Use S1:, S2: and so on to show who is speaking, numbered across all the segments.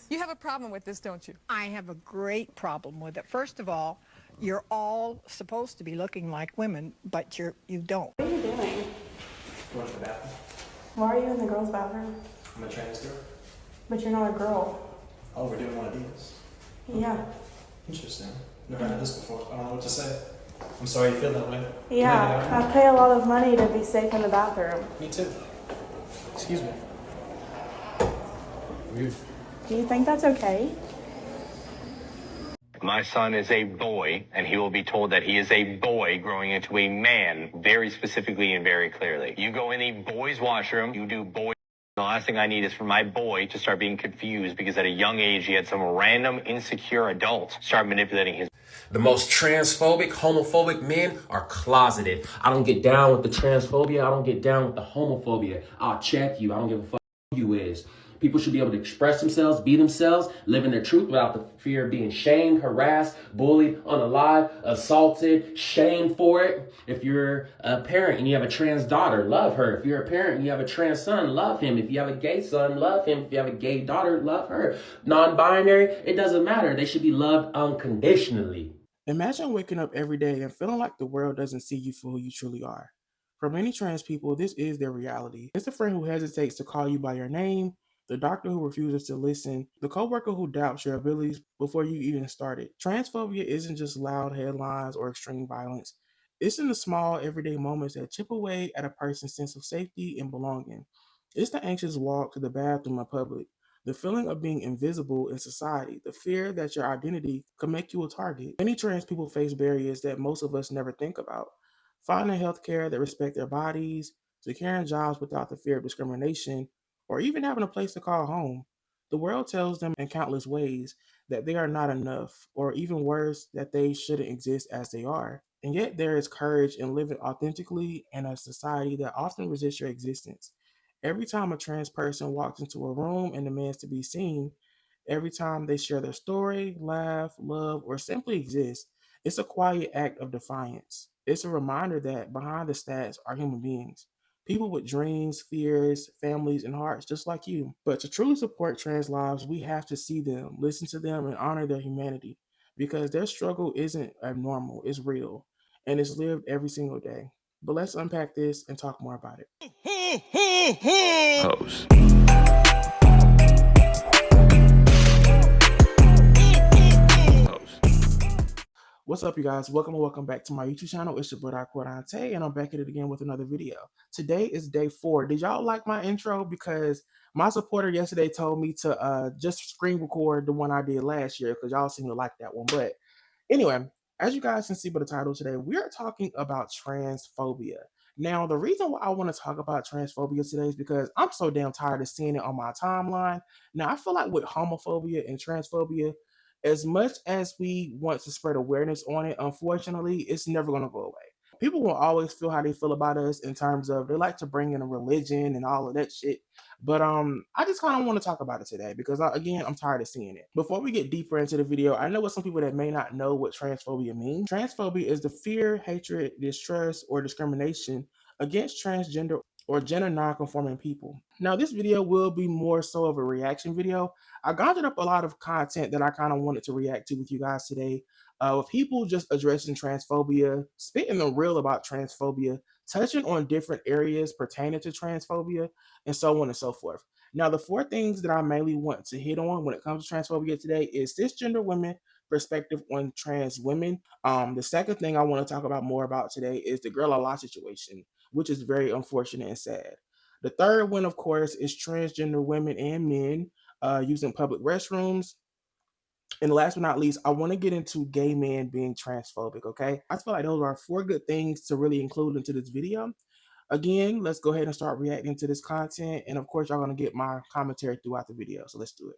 S1: You have a problem with this, don't you?
S2: I have a great problem with it. First of all, you're all supposed to be looking like women, but you don't.
S3: What are you doing?
S4: Going to the bathroom.
S3: Why are you in the girls' bathroom?
S4: I'm a trans girl.
S3: But you're not a girl.
S4: Oh, we're doing one of these.
S3: Yeah.
S4: Interesting. Never had this before. I don't know what to say. I'm sorry you feel that way.
S3: Yeah, I pay a lot of money to be safe in the bathroom.
S4: Me too. Excuse me. Rude.
S3: Do you think that's okay?
S5: My son is a boy, and he will be told that he is a boy growing into a man, very specifically and very clearly. You go in a boys' washroom, you do boy. The last thing I need is for my boy to start being confused because at a young age he had some random insecure adult start manipulating his.
S6: The most transphobic, homophobic men are closeted. I don't get down with the transphobia. I don't get down with the homophobia. I'll check you. I don't give a fuck who you is. People should be able to express themselves, be themselves, live in their truth without the fear of being shamed, harassed, bullied, unalive, assaulted, shamed for it. If you're a parent and you have a trans daughter, love her. If you're a parent and you have a trans son, love him. If you have a gay son, love him. If you have a gay daughter, love her. Non-binary, it doesn't matter. They should be loved unconditionally.
S7: Imagine waking up every day and feeling like the world doesn't see you for who you truly are. For many trans people, this is their reality. It's the friend who hesitates to call you by your name, the doctor who refuses to listen, the coworker who doubts your abilities before you even started. Transphobia isn't just loud headlines or extreme violence. It's in the small, everyday moments that chip away at a person's sense of safety and belonging. It's the anxious walk to the bathroom in public, the feeling of being invisible in society, the fear that your identity could make you a target. Many trans people face barriers that most of us never think about. Finding health care that respects their bodies, securing jobs without the fear of discrimination, or even having a place to call home. The world tells them in countless ways that they are not enough, or even worse, that they shouldn't exist as they are. And yet there is courage in living authentically in a society that often resists your existence. Every time a trans person walks into a room and demands to be seen, every time they share their story, laugh, love, or simply exist, it's a quiet act of defiance. It's a reminder that behind the stats are human beings. People with dreams, fears, families, and hearts just like you. But to truly support trans lives, we have to see them, listen to them, and honor their humanity. Because their struggle isn't abnormal, it's real. And it's lived every single day. But let's unpack this and talk more about it.
S5: Host.
S7: What's up, you guys? Welcome back to my YouTube channel. It's your brother Aquadante, and I'm back at it again with another video. Today is day 4. Did y'all like my intro? Because my supporter yesterday told me to just screen record the one I did last year because y'all seem to like that one. But anyway, as you guys can see by the title today, we are talking about transphobia. Now, the reason why I want to talk about transphobia today is because I'm so damn tired of seeing it on my timeline. Now, I feel like with homophobia and transphobia, as much as we want to spread awareness on it, unfortunately, it's never going to go away. People will always feel how they feel about us in terms of they like to bring in a religion and all of that shit. But I just kind of want to talk about it today because, again, I'm tired of seeing it. Before we get deeper into the video, I know what some people that may not know what transphobia means. Transphobia is the fear, hatred, distrust, or discrimination against transgender or gender non-conforming people. Now, this video will be more so of a reaction video. I gathered up a lot of content that I kind of wanted to react to with you guys today. With people just addressing transphobia, spitting the real about transphobia, touching on different areas pertaining to transphobia, and so on and so forth. Now, the 4 things that I mainly want to hit on when it comes to transphobia today is cisgender women perspective on trans women. The second thing I want to talk about more about today is the Girlala situation, which is very unfortunate and sad. The third one, of course, is transgender women and men using public restrooms. And last but not least, I want to get into gay men being transphobic, okay? I feel like those are 4 good things to really include into this video. Again, let's go ahead and start reacting to this content. And of course, y'all going to get my commentary throughout the video. So let's do it.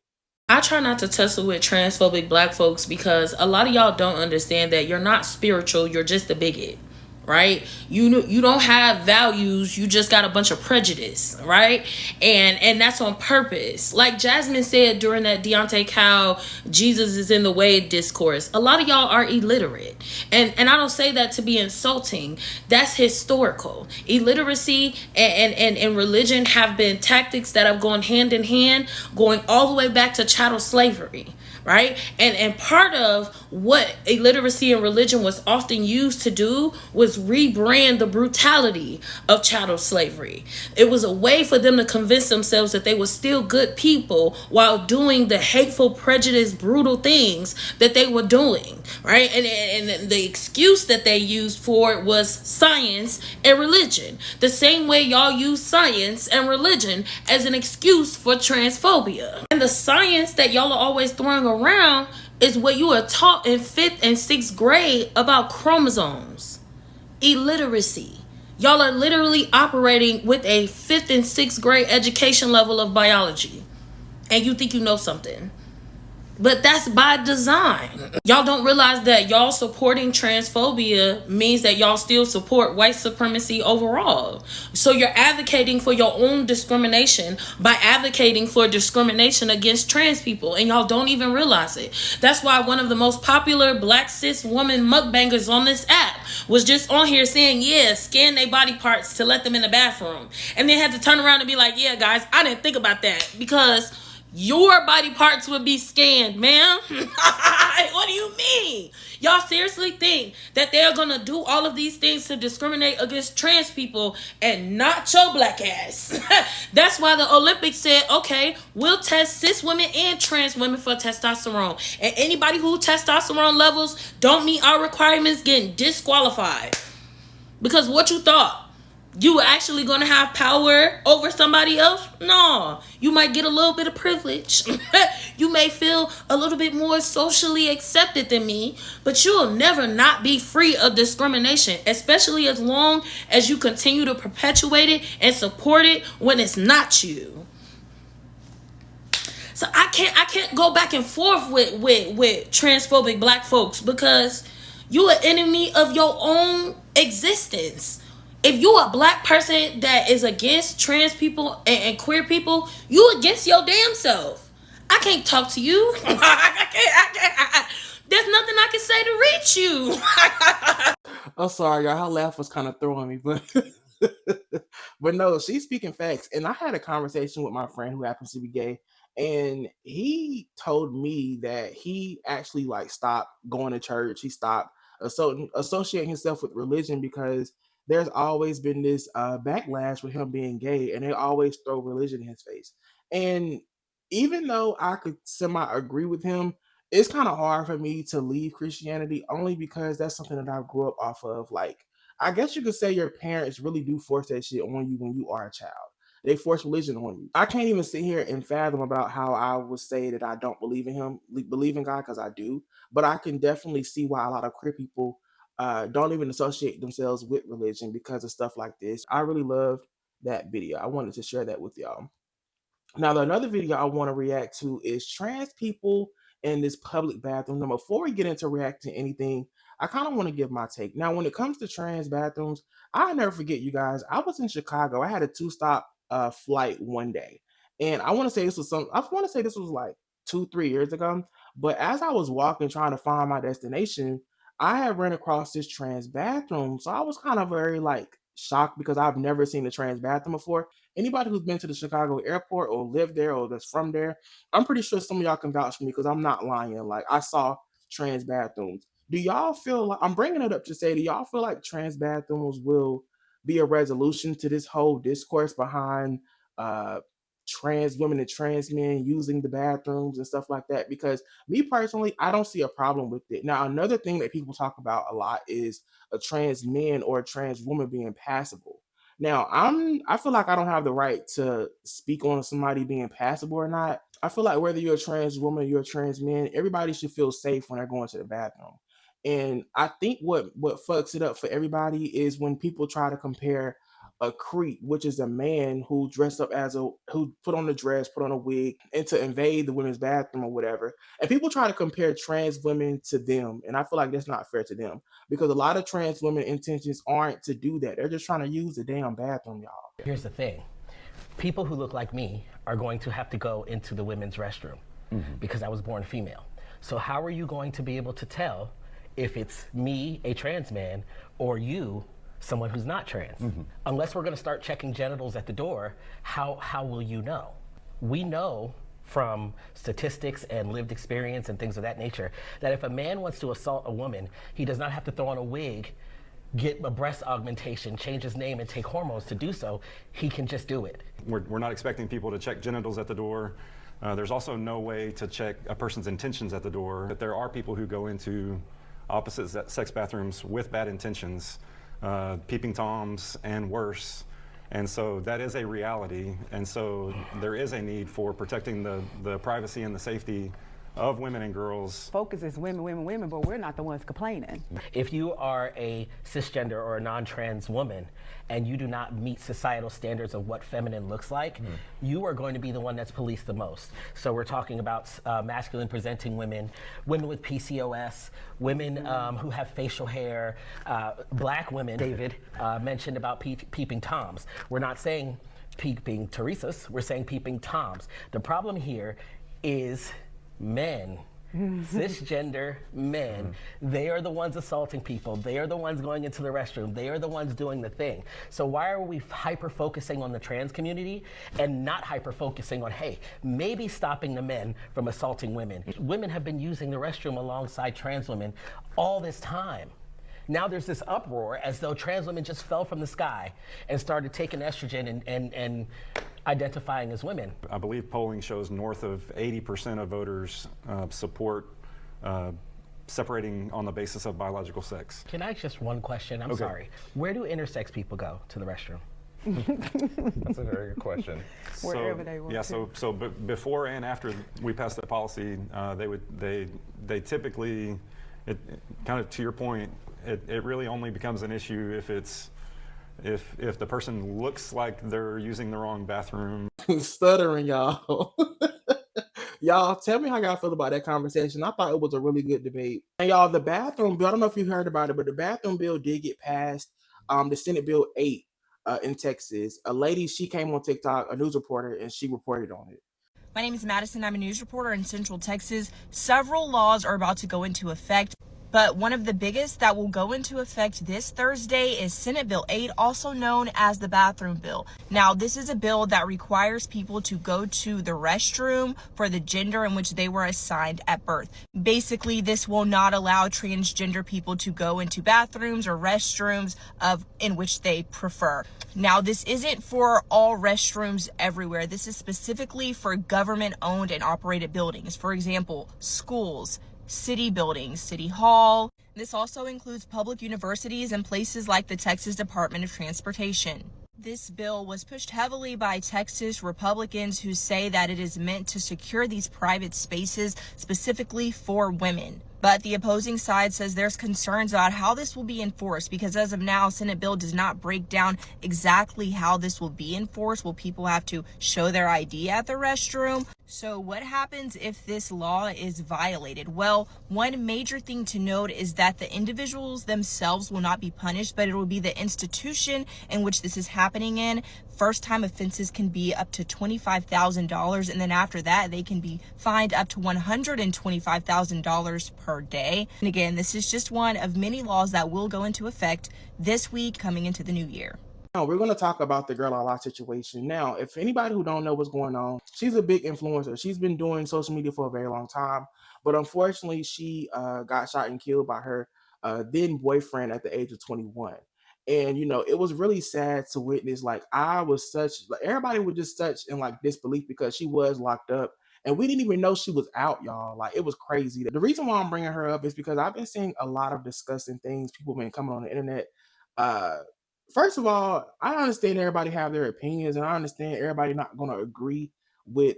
S8: I try not to tussle with transphobic black folks because a lot of y'all don't understand that you're not spiritual, you're just a bigot. right? You don't have values, you just got a bunch of prejudice, right? And that's on purpose. Like Jasmine said during that Deontay Cow Jesus is in the way discourse, a lot of y'all are illiterate, and I don't say that to be insulting. That's historical. Illiteracy and religion have been tactics that have gone hand in hand, going all the way back to chattel slavery, right? And part of what illiteracy and religion was often used to do was rebrand the brutality of chattel slavery. It was a way for them to convince themselves that they were still good people while doing the hateful, prejudiced, brutal things that they were doing, right? And the excuse that they used for it was science and religion. The same way y'all use science and religion as an excuse for transphobia. And the science that y'all are always throwing around is what you are taught in 5th and 6th grade about chromosomes. Illiteracy. Y'all are literally operating with a 5th and 6th grade education level of biology. And you think you know something. But that's by design. Y'all don't realize that y'all supporting transphobia means that y'all still support white supremacy overall. So you're advocating for your own discrimination by advocating for discrimination against trans people, and y'all don't even realize it. That's why one of the most popular black cis woman mukbangers on this app was just on here saying, yeah, scan their body parts to let them in the bathroom. And then had to turn around and be like, yeah, guys, I didn't think about that, because your body parts would be scanned, ma'am. What do you mean? Y'all seriously think that they're gonna do all of these things to discriminate against trans people and not your black ass? That's why the Olympics said, okay, we'll test cis women and trans women for testosterone. And anybody who testosterone levels don't meet our requirements getting disqualified. Because what you thought? You were actually going to have power over somebody else? No. You might get a little bit of privilege. You may feel a little bit more socially accepted than me, but you'll never not be free of discrimination, especially as long as you continue to perpetuate it and support it when it's not you. So I can't go back and forth with transphobic black folks, because you're an enemy of your own existence. If you're a black person that is against trans people and queer people, you against your damn self. I can't talk to you. I can't. There's nothing I can say to reach you.
S7: I'm sorry, y'all. Her laugh was kind of throwing me, but but no, she's speaking facts. And I had a conversation with my friend who happens to be gay, and he told me that he actually like stopped going to church. He stopped associating himself with religion because there's always been this backlash with him being gay, and they always throw religion in his face. And even though I could semi agree with him, it's kind of hard for me to leave Christianity, only because that's something that I grew up off of. Like, I guess you could say your parents really do force that shit on you when you are a child. They force religion on you. I can't even sit here and fathom about how I would say that I don't believe in him, believe in God, because I do. But I can definitely see why a lot of queer people don't even associate themselves with religion because of stuff like this. I really loved that video. I wanted to share that with y'all. Now, another video I want to react to is trans people in this public bathroom. Now, before we get into react to anything, I kind of want to give my take. Now, when it comes to trans bathrooms, I'll never forget, you guys. I was in Chicago. I had a 2-stop flight one day, and I want to say this was like 2-3 years ago. But as I was walking trying to find my destination, I had run across this trans bathroom. So I was kind of very like shocked because I've never seen a trans bathroom before. Anybody who's been to the Chicago airport or lived there or that's from there, I'm pretty sure some of y'all can vouch for me because I'm not lying. Like, I saw trans bathrooms. Do y'all feel like, I'm bringing it up to say, do y'all feel like trans bathrooms will be a resolution to this whole discourse behind trans women and trans men using the bathrooms and stuff like that? Because me personally, I don't see a problem with it. Now, another thing that people talk about a lot is a trans man or a trans woman being passable. Now, I feel like I don't have the right to speak on somebody being passable or not. I feel like whether you're a trans woman or you're a trans man, everybody should feel safe when they're going to the bathroom. And I think what fucks it up for everybody is when people try to compare a creep, which is a man who dressed up as who put on a dress, put on a wig, and to invade the women's bathroom or whatever. And people try to compare trans women to them, and I feel like that's not fair to them because a lot of trans women intentions aren't to do that. They're just trying to use the damn bathroom, y'all.
S1: Here's the thing. People who look like me are going to have to go into the women's restroom because I was born female. So how are you going to be able to tell if it's me, a trans man, or you, someone who's not trans? Unless we're going to start checking genitals at the door, how will you know? We know from statistics and lived experience and things of that nature that if a man wants to assault a woman, he does not have to throw on a wig, get a breast augmentation, change his name, and take hormones to do so. He can just do it.
S9: We're not expecting people to check genitals at the door. There's also no way to check a person's intentions at the door. But there are people who go into opposite sex bathrooms with bad intentions, peeping toms and worse. And so that is a reality. And so there is a need for protecting the privacy and the safety of women and girls.
S10: Focus is women, women, women, but we're not the ones complaining.
S1: If you are a cisgender or a non-trans woman and you do not meet societal standards of what feminine looks like, you are going to be the one that's policed the most. So we're talking about masculine presenting women, women with PCOS, women who have facial hair, black women. David mentioned about peeping toms. We're not saying peeping Teresas, we're saying peeping toms. The problem here is men, cisgender men, they are the ones assaulting people. They are the ones going into the restroom. They are the ones doing the thing. So why are we hyper-focusing on the trans community and not hyper-focusing on, hey, maybe stopping the men from assaulting women? Women have been using the restroom alongside trans women all this time. Now there's this uproar as though trans women just fell from the sky and started taking estrogen and identifying as women.
S9: I believe polling shows north of 80% of voters support separating on the basis of biological sex.
S1: Can I ask just one question? I'm sorry. Where do intersex people go to the restroom?
S11: That's a very good question.
S10: Wherever they want.
S9: Yeah, so before and after we passed that policy, they typically, kind of to your point, it really only becomes an issue if the person looks like they're using the wrong bathroom.
S7: Stuttering, y'all. Y'all, tell me how y'all feel about that conversation. I thought it was a really good debate. And y'all, the bathroom bill, I don't know if you heard about it, but the bathroom bill did get passed. The Senate Bill 8 in Texas. A lady, she came on TikTok, a news reporter, and she reported on it.
S12: My name is Madison. I'm a news reporter in Central Texas. Several laws are about to go into effect, but one of the biggest that will go into effect this Thursday is Senate Bill 8, also known as the bathroom bill. Now, this is a bill that requires people to go to the restroom for the gender in which they were assigned at birth. Basically, this will not allow transgender people to go into bathrooms or restrooms in which they prefer. Now, this isn't for all restrooms everywhere. This is specifically for government-owned and operated buildings. For example, schools, city buildings, city hall. This also includes public universities and places like the Texas Department of Transportation. This bill was pushed heavily by Texas Republicans who say that it is meant to secure these private spaces specifically for women. But the opposing side says there's concerns about how this will be enforced because as of now, Senate bill does not break down exactly how this will be enforced. Will people have to show their ID at the restroom? So what happens if this law is violated? Well, one major thing to note is that the individuals themselves will not be punished, but it will be the institution in which this is happening in. First-time offenses can be up to $25,000, and then after that, they can be fined up to $125,000 per day. And again, this is just one of many laws that will go into effect this week coming into the new year.
S7: Now, we're going to talk about the Girlala situation. Now, if anybody who don't know what's going on, she's a big influencer. She's been doing social media for a very long time, but unfortunately, she got shot and killed by her then boyfriend at the age of 21. And, you know, it was really sad to witness. Like, everybody was just such in like disbelief because she was locked up and we didn't even know she was out, y'all. Like, it was crazy. The reason why I'm bringing her up is because I've been seeing a lot of disgusting things. People have been coming on the internet. First of all, I understand everybody have their opinions and I understand everybody not going to agree with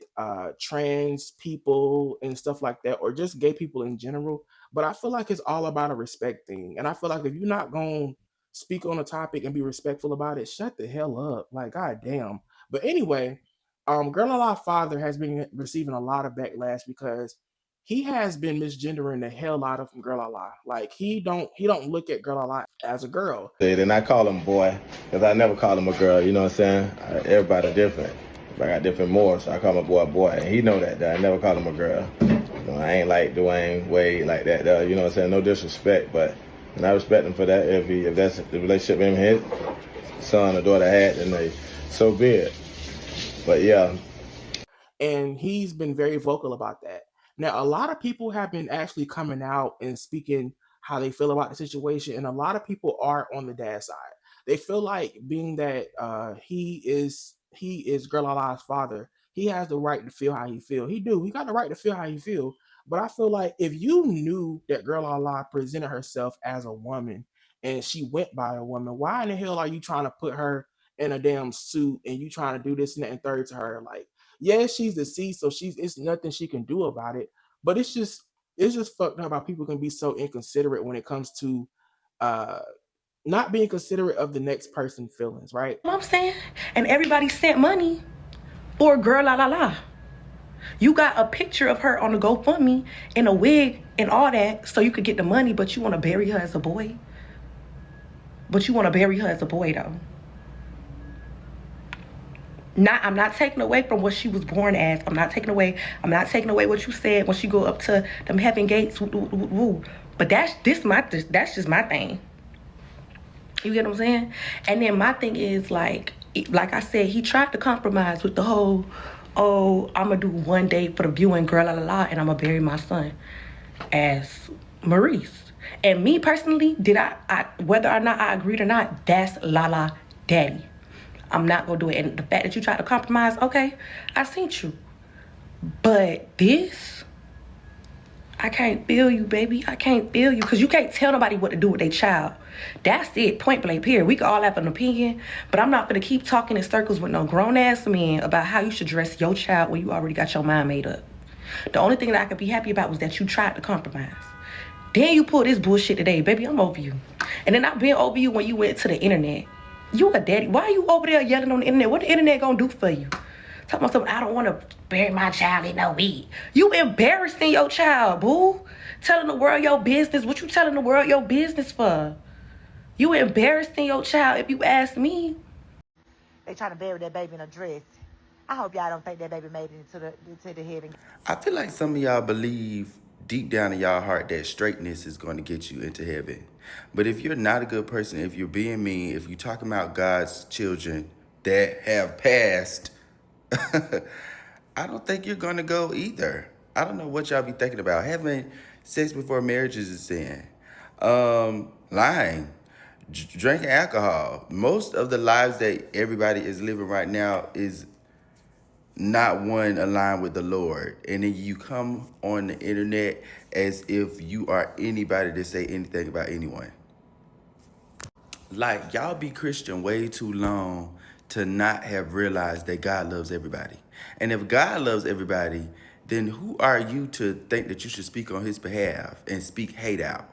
S7: trans people and stuff like that, or just gay people in general. But I feel like it's all about a respect thing. And I feel like if you're not going to speak on a topic and be respectful about it, shut the hell up. Like, goddamn. But anyway, Girlala's father has been receiving a lot of backlash because he has been misgendering the hell out of Girlala. Like, he don't look at Girlala as a girl.
S13: And I call him boy, because I never call him a girl, you know what I'm saying? Everybody different. I got different morals, so I call my boy a boy. And he know that, though. I never call him a girl. You know, I ain't like Dwayne Wade like that, though. You know what I'm saying? No disrespect, but and I respect him for that. If that's the relationship him and his son or daughter had, then so be it. But yeah.
S7: And he's been very vocal about that. Now, a lot of people have been actually coming out and speaking how they feel about the situation, and a lot of people are on the dad's side. They feel like, being that he is Girlala's father, he has the right to feel how he feel. He got the right to feel how he feel. But I feel like if you knew that Girlala presented herself as a woman and she went by a woman, why in the hell are you trying to put her in a damn suit and you trying to do this and that and third to her? Like, yeah, she's deceased, so it's nothing she can do about it. But it's just fucked up how people can be so inconsiderate when it comes to not being considerate of the next person's feelings, right?
S14: You know what I'm saying? And everybody sent money for Girlala. You got a picture of her on the GoFundMe in a wig and all that so you could get the money, but you want to bury her as a boy? But you want to bury her as a boy, though. I'm not taking away from what she was born as. I'm not taking away what you said when she go up to them heaven gates. But that's just my thing. You get what I'm saying? And then my thing is, like I said, he tried to compromise with the whole, oh, I'm gonna do one day for the viewing Girlala and I'm gonna bury my son as Maurice. And me personally, whether or not I agreed or not, that's Lala daddy. I'm not gonna do it. And the fact that you tried to compromise, okay, I seen you. But this, I can't feel you, baby. I can't feel you. Because you can't tell nobody what to do with their child. That's it, point blank, period. We can all have an opinion, but I'm not gonna keep talking in circles with no grown-ass man about how you should dress your child when you already got your mind made up. The only thing that I could be happy about was that you tried to compromise. Then you pull this bullshit today, baby, I'm over you. And then I've been over you when you went to the internet. You a daddy. Why are you over there yelling on the internet? What the internet gonna do for you? Talking about something, I don't want to bury my child in no weed. You embarrassing your child, boo. Telling the world your business. What you telling the world your business for? You embarrassing your child, if you ask me.
S15: They trying to bury that baby in a dress. I hope y'all don't think that baby made it into the heaven.
S16: I feel like some of y'all believe deep down in y'all heart that straightness is going to get you into heaven. But if you're not a good person, if you're being mean, if you're talking about God's children that have passed, I don't think you're going to go either. I don't know what y'all be thinking about. Having sex before marriage is a sin. Lying, drinking alcohol. Most of the lives that everybody is living right now is not one aligned with the Lord. And then you come on the internet as if you are anybody to say anything about anyone. Like, y'all be Christian way too long to not have realized that God loves everybody. And if God loves everybody, then who are you to think that you should speak on his behalf and speak hate out?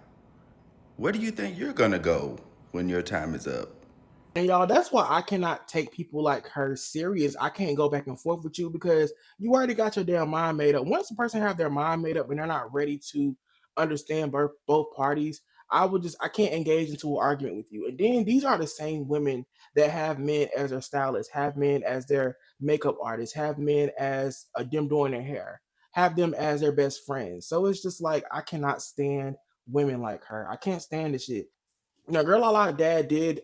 S16: Where do you think you're gonna go when your time is up?
S7: And y'all, that's why I cannot take people like her serious. I can't go back and forth with you because you already got your damn mind made up. Once a person have their mind made up and they're not ready to understand both parties, I can't engage into an argument with you. And then these are the same women that have men as their stylists, have men as their makeup artists, have men as them doing their hair, have them as their best friends. So it's just like, I cannot stand women like her. I can't stand this shit. Now, Girlala dad did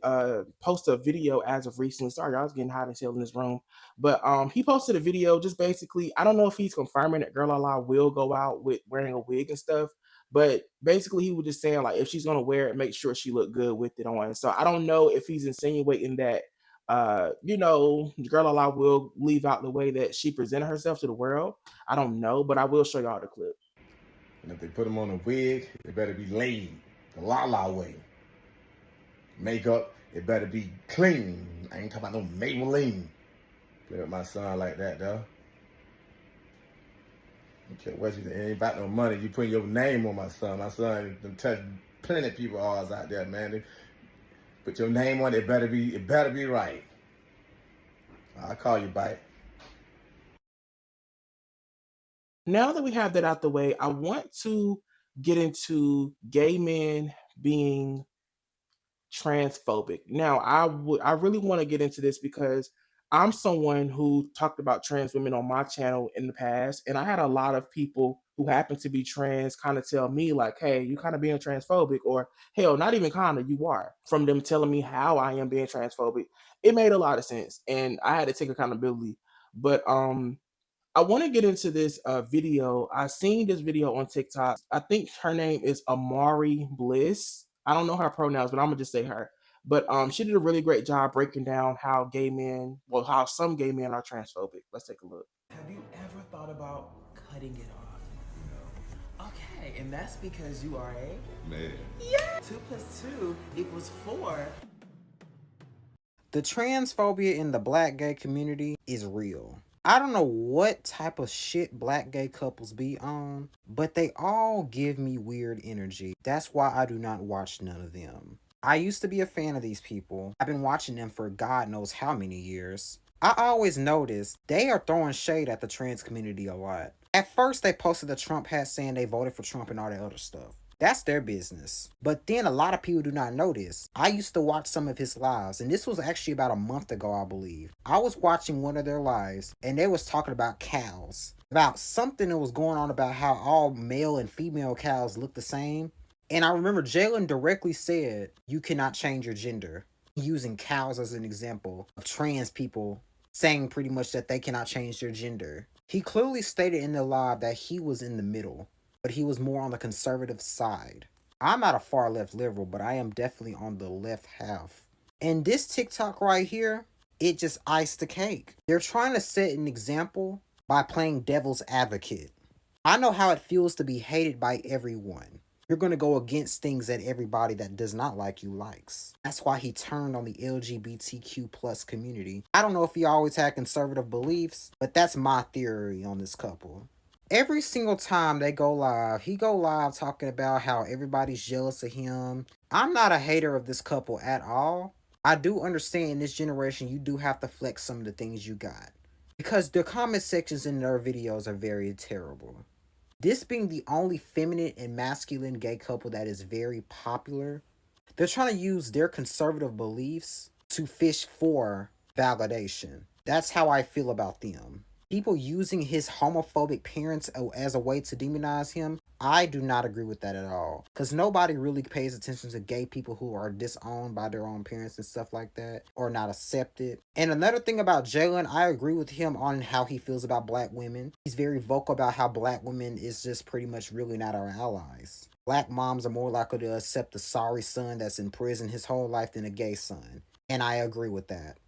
S7: post a video as of recently. Sorry, I was getting hot as hell in this room. But he posted a video just basically, I don't know if he's confirming that Girlala will go out with wearing a wig and stuff. But basically, he was just saying, like, if she's going to wear it, make sure she look good with it on. So I don't know if he's insinuating that, Girlala will leave out the way that she presented herself to the world. I don't know, but I will show y'all the clip.
S13: And if they put them on a wig, it better be laid the Lala way. Makeup, it better be clean. I ain't talking about no Maybelline. Play with my son like that, though. Okay, what you ain't about no money. You putting your name on my son. My son done touched plenty of people's arms out there, man. Put your name on it. It better be right. I'll call you back.
S7: Now that we have that out the way, I want to get into gay men being transphobic. Now, I really want to get into this because I'm someone who talked about trans women on my channel in the past, and I had a lot of people who happen to be trans kind of tell me like, "Hey, you kind of being transphobic," or "Hell, not even kind of, you are." From them telling me how I am being transphobic, it made a lot of sense, and I had to take accountability. But I want to get into this video. I seen this video on TikTok. I think her name is Amari Bliss. I don't know her pronouns, but I'm gonna just say her. But she did a really great job breaking down how gay men, well, how some gay men are transphobic. Let's take a look.
S17: Have you ever thought about cutting it off? No. Okay, and that's because you are a
S18: man.
S17: Yeah. 2 + 2 = 4. The transphobia in the black gay community is real. I don't know what type of shit black gay couples be on, but they all give me weird energy. That's why I do not watch none of them. I used to be a fan of these people. I've been watching them for God knows how many years. I always notice they are throwing shade at the trans community a lot. At first they posted the Trump hat saying they voted for Trump and all that other stuff. That's their business. But then a lot of people do not know this. I used to watch some of his lives, and this was actually about a month ago, I believe. I was watching one of their lives, and they was talking about cows. About something that was going on about how all male and female cows look the same. And I remember Jalen directly said, you cannot change your gender. Using cows as an example of trans people saying pretty much that they cannot change their gender. He clearly stated in the live that he was in the middle, but he was more on the conservative side. I'm not a far left liberal, but I am definitely on the left half. And this TikTok right here, it just iced the cake. They're trying to set an example by playing devil's advocate. I know how it feels to be hated by everyone. You're going to go against things that everybody that does not like you likes. That's why he turned on the LGBTQ plus community. I don't know if he always had conservative beliefs, but that's my theory on this couple. Every single time they go live, he go live talking about how everybody's jealous of him. I'm not a hater of this couple at all. I do understand in this generation you do have to flex some of the things you got. Because the comment sections in their videos are very terrible. This being the only feminine and masculine gay couple that is very popular, they're trying to use their conservative beliefs to fish for validation. That's how I feel about them. People using his homophobic parents as a way to demonize him, I do not agree with that at all. Because nobody really pays attention to gay people who are disowned by their own parents and stuff like that, or not accepted. And another thing about Jalen, I agree with him on how he feels about black women. He's very vocal about how black women is just pretty much really not our allies. Black moms are more likely to accept a sorry son that's in prison his whole life than a gay son. And I agree with that.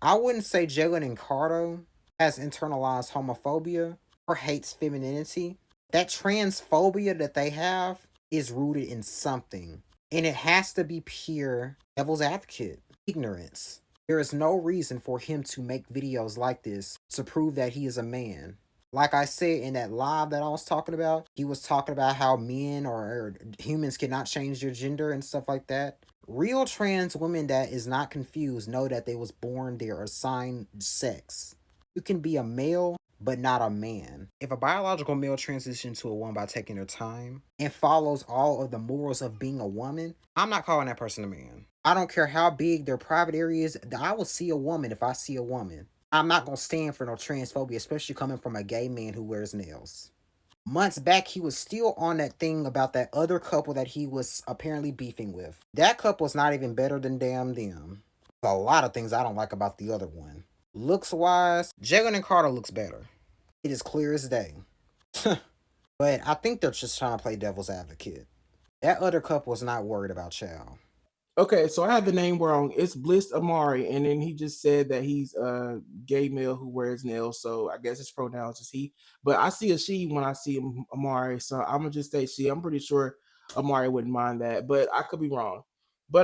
S17: I wouldn't say Jalen and Cardo has internalized homophobia or hates femininity. That transphobia that they have is rooted in something. And it has to be pure devil's advocate, ignorance. There is no reason for him to make videos like this to prove that he is a man. Like I said in that live that I was talking about, he was talking about how men or humans cannot change their gender and stuff like that. Real trans women that is not confused know that they was born their assigned sex. You can be a male, but not a man. If a biological male transitions to a woman by taking their time and follows all of the morals of being a woman, I'm not calling that person a man. I don't care how big their private area is. I will see a woman if I see a woman. I'm not going to stand for no transphobia, especially coming from a gay man who wears nails. Months back, he was still on that thing about that other couple that he was apparently beefing with. That couple's not even better than damn them. There's a lot of things I don't like about the other one. Looks wise, Jalen and Carter looks better. It is clear as day. But I think they're just trying to play devil's advocate. That other couple is not worried about child.
S7: Okay, so I had the name wrong. It's Bliss Amari, and then he just said that he's a gay male who wears nails, so I guess his pronouns is he. But I see a she when I see Amari, so I'm gonna just say she. I'm pretty sure Amari wouldn't mind that, but I could be wrong. But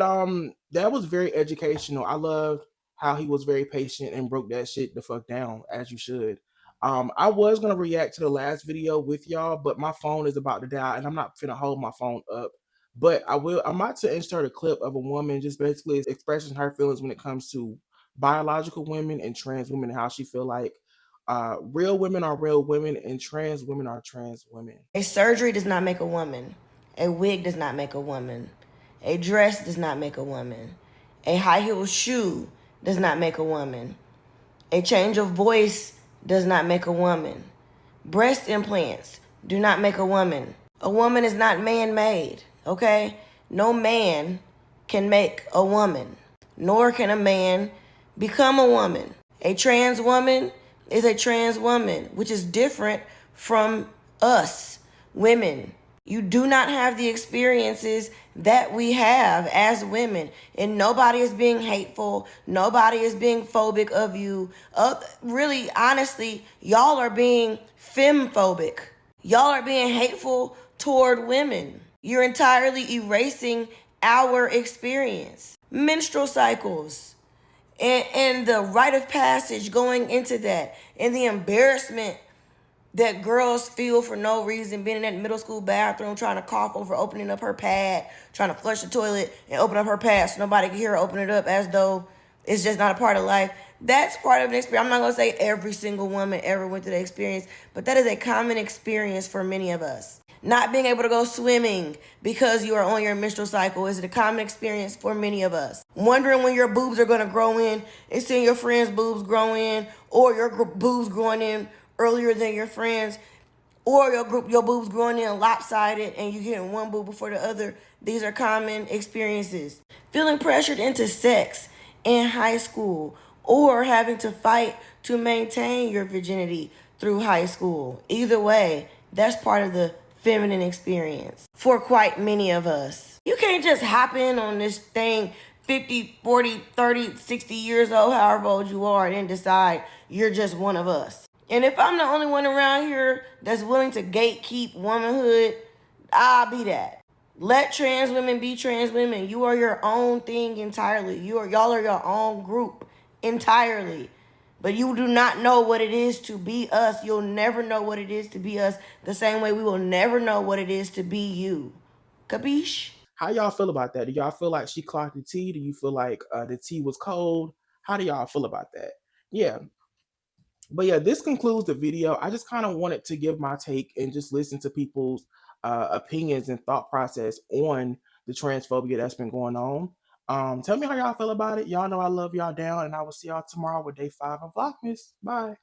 S7: that was very educational. I loved how he was very patient and broke that shit the fuck down, as you should. I was gonna react to the last video with y'all, but my phone is about to die, and I'm not finna hold my phone up But I'm about to insert a clip of a woman just basically expressing her feelings when it comes to biological women and trans women, and how she feel like real women are real women and trans women are trans women.
S18: A surgery does not make a woman. A wig does not make a woman. A dress does not make a woman. A high heel shoe does not make a woman. A change of voice does not make a woman. Breast implants do not make a woman. A woman is not man-made, okay? No man can make a woman, nor can a man become a woman. A trans woman is a trans woman, which is different from us, women. You do not have the experiences that we have as women. And nobody is being hateful. Nobody is being phobic of you. Really, honestly, y'all are being femphobic. Y'all are being hateful toward women. You're entirely erasing our experience. Menstrual cycles and the rite of passage going into that, and the embarrassment that girls feel for no reason, being in that middle school bathroom, trying to cough over opening up her pad, trying to flush the toilet and open up her pad so nobody can hear her open it up, as though it's just not a part of life. That's part of an experience. I'm not going to say every single woman ever went through that experience, but that is a common experience for many of us. Not being able to go swimming because you are on your menstrual cycle is a common experience for many of us. Wondering when your boobs are going to grow in and seeing your friends' boobs grow in, or your boobs growing in earlier than your friends, or your boobs growing in lopsided and you getting one boob before the other. These are common experiences. Feeling pressured into sex in high school, or having to fight to maintain your virginity through high school. Either way, that's part of the feminine experience for quite many of us. You can't just hop in on this thing 50, 40, 30, 60 years old, however old you are, and then decide you're just one of us. And if I'm the only one around here that's willing to gatekeep womanhood, I'll be that. Let trans women be trans women. You are your own thing entirely. Y'all are your own group entirely. But you do not know what it is to be us. You'll never know what it is to be us, the same way we will never know what it is to be you. Capiche?
S7: How y'all feel about that? Do y'all feel like she clocked the tea? Do you feel like the tea was cold? How do y'all feel about that? Yeah. But yeah, this concludes the video. I just kind of wanted to give my take and just listen to people's opinions and thought process on the transphobia that's been going on. Tell me how y'all feel about it. Y'all know I love y'all down, and I will see y'all tomorrow with day 5 of Vlogmas. Bye.